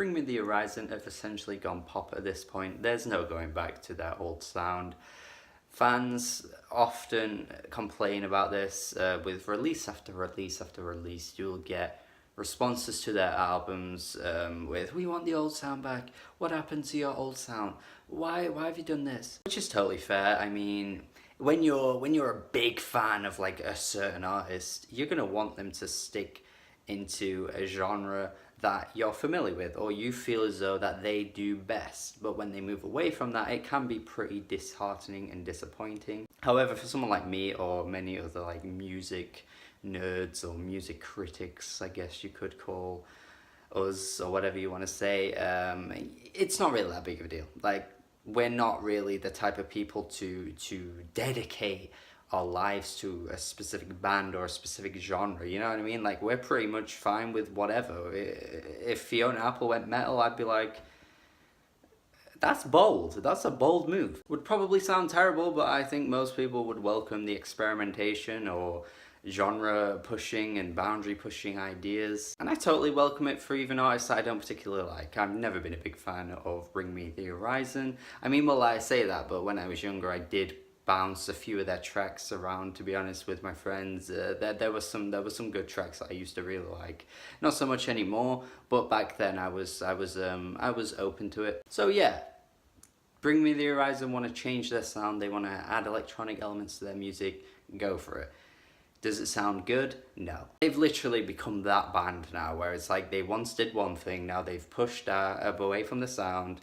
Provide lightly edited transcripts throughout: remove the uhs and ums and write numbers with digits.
Bring Me the Horizon have essentially gone pop at this point. There's no going back to their old sound. Fans often complain about this with release after release after release. You'll get responses to their albums with "We want the old sound back. What happened to your old sound? Why have you done this?" Which is totally fair. I mean, when you're a big fan of like a certain artist, you're gonna want them to stick into a genre that you're familiar with or you feel as though that they do best. But when they move away from that, it can be pretty disheartening and disappointing. However, for someone like me or many other like music nerds or music critics, I guess you could call us, or whatever you want to say, it's not really that big of a deal. Like, we're not really the type of people to dedicate our lives to a specific band or a specific genre, you know what I mean? Like, we're pretty much fine with whatever. If Fiona Apple went metal, I'd be like, that's bold. That's a bold move. Would probably sound terrible, but I think most people would welcome the experimentation or genre pushing and boundary pushing ideas. And I totally welcome it for even artists I don't particularly like. I've never been a big fan of Bring Me the Horizon. I mean, well, I say that, but when I was younger, I did bounce a few of their tracks around, to be honest, with my friends. There was some good tracks that I used to really like. Not so much anymore, but back then I was open to it. So yeah, Bring Me the Horizon want to change their sound. They want to add electronic elements to their music. Go for it. Does it sound good? No. They've literally become that band now, where it's like they once did one thing, now they've pushed away from the sound.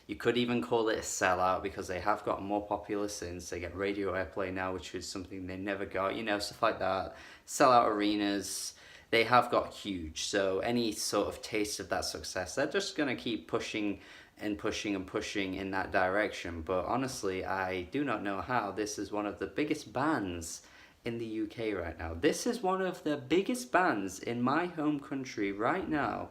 You could even call it a sellout because they have gotten more popular since. They get radio airplay now, which is something they never got, you know, stuff like that. Sellout arenas. They have got huge, so any sort of taste of that success, they're just going to keep pushing and pushing and pushing in that direction. But honestly, I do not know how. This is one of the biggest bands in the UK right now. This is one of the biggest bands in my home country right now.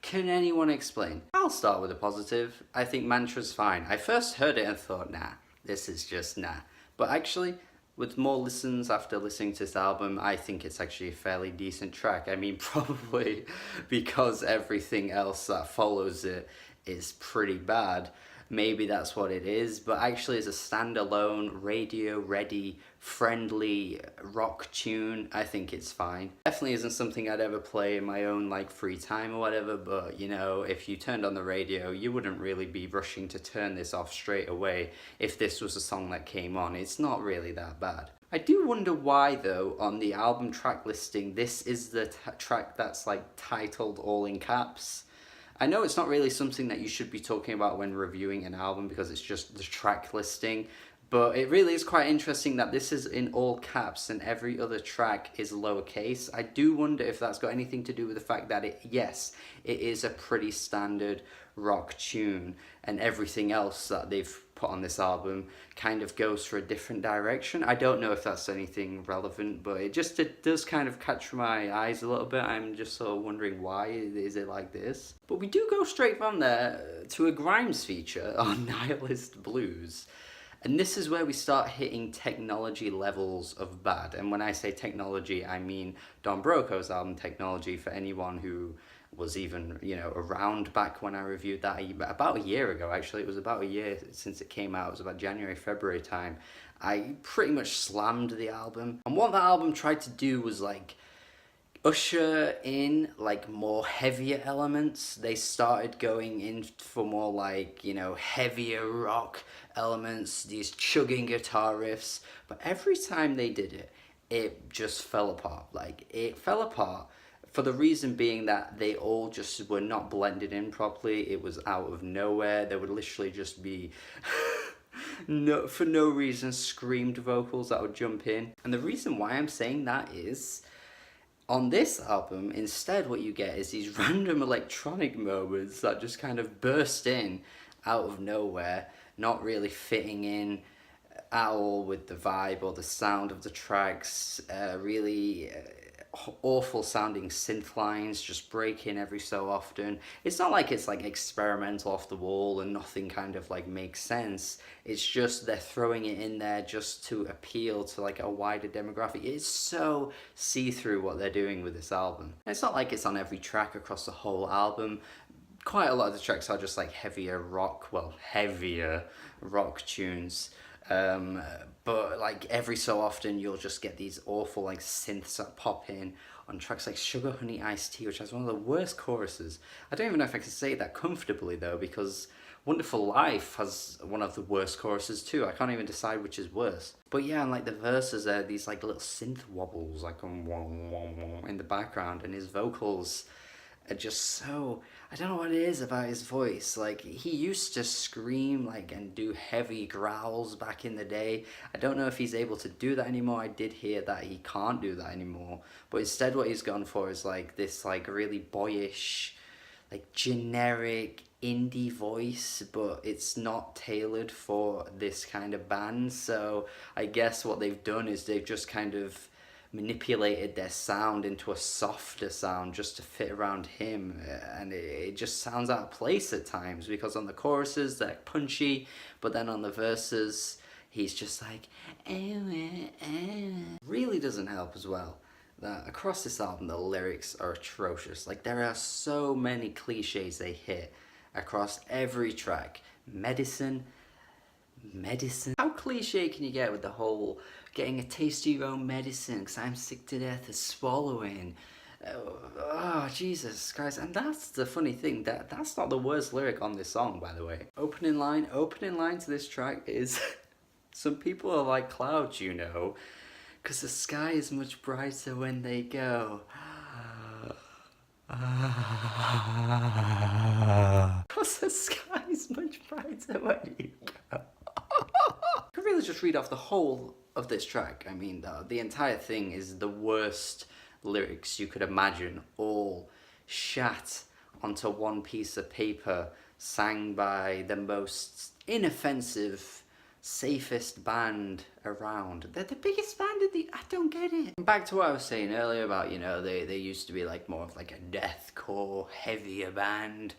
Can anyone explain? I'll start with a positive. I think Mantra's fine. I first heard it and thought, nah, this is just nah. But actually, with more listens after listening to this album, I think it's actually a fairly decent track. I mean, probably because everything else that follows it is pretty bad. Maybe that's what it is, but actually as a standalone, radio-ready, friendly rock tune, I think it's fine. Definitely isn't something I'd ever play in my own like free time or whatever, but you know, if you turned on the radio, you wouldn't really be rushing to turn this off straight away if this was a song that came on. It's not really that bad. I do wonder why though, on the album track listing, this is the track that's like titled all in caps. I know it's not really something that you should be talking about when reviewing an album because it's just the track listing, but it really is quite interesting that this is in all caps and every other track is lowercase. I do wonder if that's got anything to do with the fact that it is a pretty standard rock tune, and everything else that they've put on this album kind of goes for a different direction. I don't know if that's anything relevant, but it does kind of catch my eyes a little bit. I'm just sort of wondering why is it like this. But we do go straight from there to a Grimes feature on Nihilist Blues. And this is where we start hitting technology levels of bad. And when I say technology, I mean Don Broco's album Technology. For anyone who was even, you know, around back when I reviewed that about a year ago, actually. It was about a year since it came out. It was about January, February time. I pretty much slammed the album. And what that album tried to do was like usher in like more heavier elements. They started going in for more like, you know, heavier rock elements, these chugging guitar riffs. But every time they did it, it just fell apart. Like, it fell apart for the reason being that they all just were not blended in properly. It was out of nowhere. There would literally just be for no reason screamed vocals that would jump in. And the reason why I'm saying that is, on this album, instead what you get is these random electronic moments that just kind of burst in out of nowhere, not really fitting in at all with the vibe or the sound of the tracks. Really awful sounding synth lines just break in every so often. It's not like it's like experimental off the wall and nothing kind of like makes sense. It's just they're throwing it in there just to appeal to like a wider demographic. It's so see-through what they're doing with this album. And it's not like it's on every track across the whole album. quite a lot of the tracks are just like heavier rock, well, heavier rock tunes. Um, but like every so often you'll just get these awful like synths that pop in on tracks like Sugar Honey Iced Tea, which has one of the worst choruses. I don't even know if I can say that comfortably though, because Wonderful Life has one of the worst choruses too. I can't even decide which is worse. But yeah, and like the verses are these like little synth wobbles like in the background, and his vocals are just so, I don't know what it is about his voice. Like he used to scream like and do heavy growls back in the day. I don't know if he's able to do that anymore. I did hear that he can't do that anymore. But instead what he's gone for is like this like really boyish, like generic indie voice, but it's not tailored for this kind of band. So I guess what they've done is they've just kind of manipulated their sound into a softer sound just to fit around him, and it just sounds out of place at times, because on the choruses they're punchy, but then on the verses he's just like really doesn't help as well that across this album the lyrics are atrocious. Like there are so many cliches they hit across every track. Medicine. How cliche can you get with the whole getting a taste of your own medicine because I'm sick to death of swallowing? Oh, Jesus Christ. And that's the funny thing, that's not the worst lyric on this song, by the way. Opening line to this track is some people are like clouds, you know, because the sky is much brighter when they go. Because the sky is much brighter when you go. I could really just read off the whole of this track. I mean, the entire thing is the worst lyrics you could imagine, all shat onto one piece of paper, sang by the most inoffensive, safest band around. They're the biggest band in the... I don't get it. Back to what I was saying earlier about, you know, they used to be like more of like a deathcore, heavier band.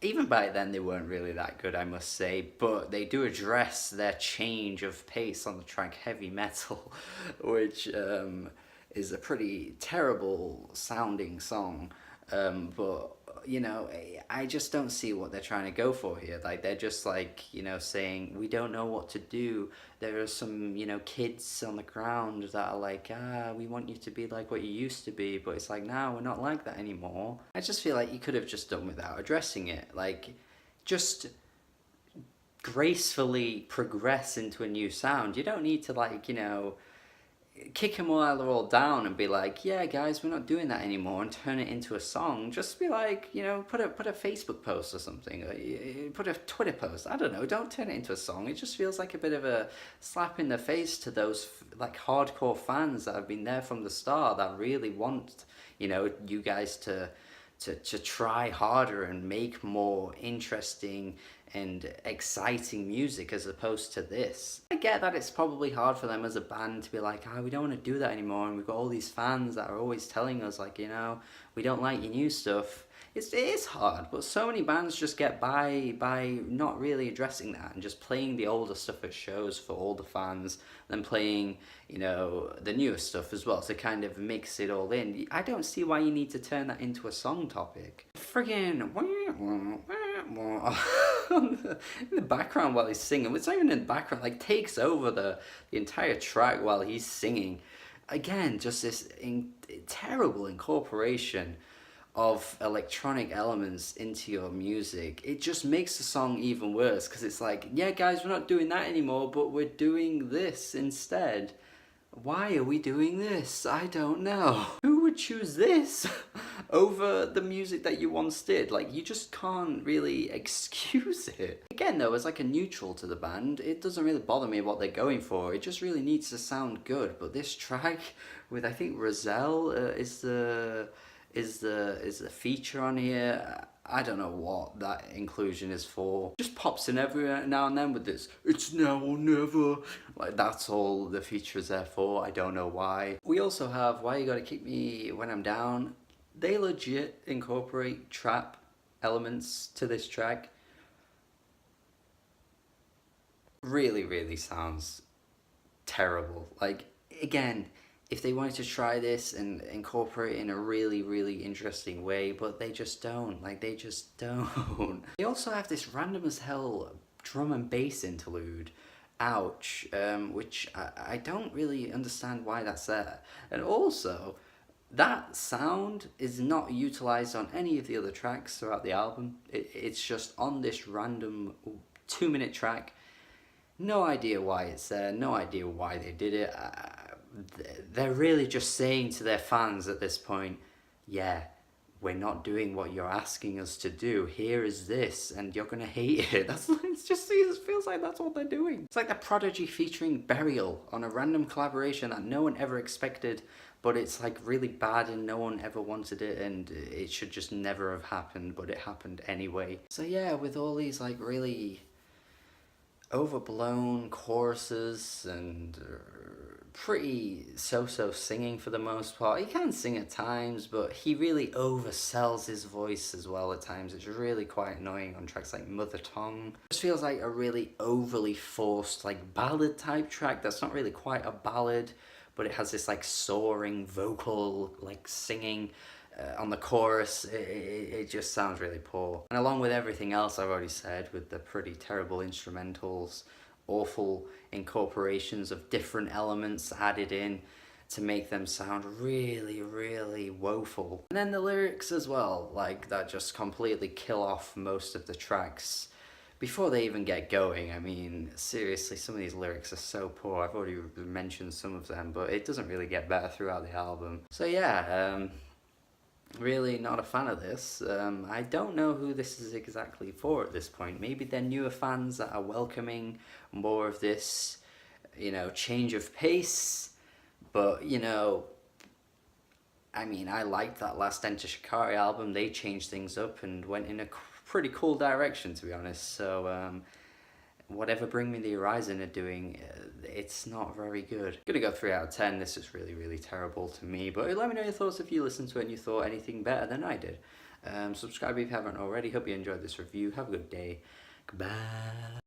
Even by then they weren't really that good, I must say, but they do address their change of pace on the track Heavy Metal, which is a pretty terrible sounding song, but you know, I just don't see what they're trying to go for here. Like they're just like, you know, saying we don't know what to do. There are some, you know, kids on the ground that are like, we want you to be like what you used to be, but it's like, no, we're not like that anymore. I just feel like you could have just done without addressing it. Like just gracefully progress into a new sound. You don't need to, like, you know, kick them while they're all down and be like, yeah guys, we're not doing that anymore, and turn it into a song. Just be like, you know, put a Facebook post or something, or put a Twitter post, I don't know, don't turn it into a song. It just feels like a bit of a slap in the face to those like hardcore fans that have been there from the start, that really want, you know, you guys to try harder and make more interesting and exciting music as opposed to this. I get that it's probably hard for them as a band to be like, we don't want to do that anymore, and we've got all these fans that are always telling us like, you know, we don't like your new stuff. It is hard, but so many bands just get by not really addressing that and just playing the older stuff at shows for all the fans, then playing, you know, the newer stuff as well to kind of mix it all in. I don't see why you need to turn that into a song topic. Friggin' in the background while he's singing. It's not even in the background, like takes over the entire track while he's singing. Again, just this terrible incorporation of electronic elements into your music. It just makes the song even worse, because it's like, yeah guys, we're not doing that anymore, but we're doing this instead. Why are we doing this? I don't know. Who would choose this over the music that you once did? Like, you just can't really excuse it. Again though, as like a neutral to the band, it doesn't really bother me what they're going for. It just really needs to sound good. But this track with, I think Roselle is the feature on here. I don't know what that inclusion is for. Just pops in every now and then with this, it's now or never. Like, that's all the feature is there for. I don't know why. We also have Why You Gotta Kick Me When I'm Down. They legit incorporate trap elements to this track. Really, really sounds terrible. Like, again, if they wanted to try this and incorporate it in a really, really interesting way, but they just don't. Like, they just don't. They also have this random as hell drum and bass interlude, ouch, which I don't really understand why that's there. And also, that sound is not utilized on any of the other tracks throughout the album. It's just on this random 2-minute track. No idea why it's there, no idea why they did it. They're really just saying to their fans at this point, yeah, we're not doing what you're asking us to do. Here is this, and you're gonna hate it. It feels like that's what they're doing. It's like the Prodigy featuring Burial on a random collaboration that no one ever expected, but it's like really bad and no one ever wanted it, and it should just never have happened, but it happened anyway. So yeah, with all these like really overblown choruses and pretty so-so singing for the most part. He can sing at times, but he really oversells his voice as well at times. It's really quite annoying on tracks like Mother Tongue. It just feels like a really overly forced like ballad type track that's not really quite a ballad, but it has this like soaring vocal like singing on the chorus. It just sounds really poor. And along with everything else I've already said, with the pretty terrible instrumentals, awful incorporations of different elements added in to make them sound really, really woeful. And then the lyrics as well, like that just completely kill off most of the tracks before they even get going. I mean, seriously, some of these lyrics are so poor. I've already mentioned some of them, but it doesn't really get better throughout the album. So yeah, really not a fan of this. I don't know who this is exactly for at this point. Maybe they're newer fans that are welcoming more of this, you know, change of pace. But, you know, I mean, I liked that last Enter Shikari album. They changed things up and went in a pretty cool direction, to be honest. So, whatever Bring Me the Horizon are doing, it's not very good. I'm gonna go 3 out of 10. This is really, really terrible to me. But let me know your thoughts if you listened to it and you thought anything better than I did. Subscribe if you haven't already. Hope you enjoyed this review. Have a good day. Goodbye.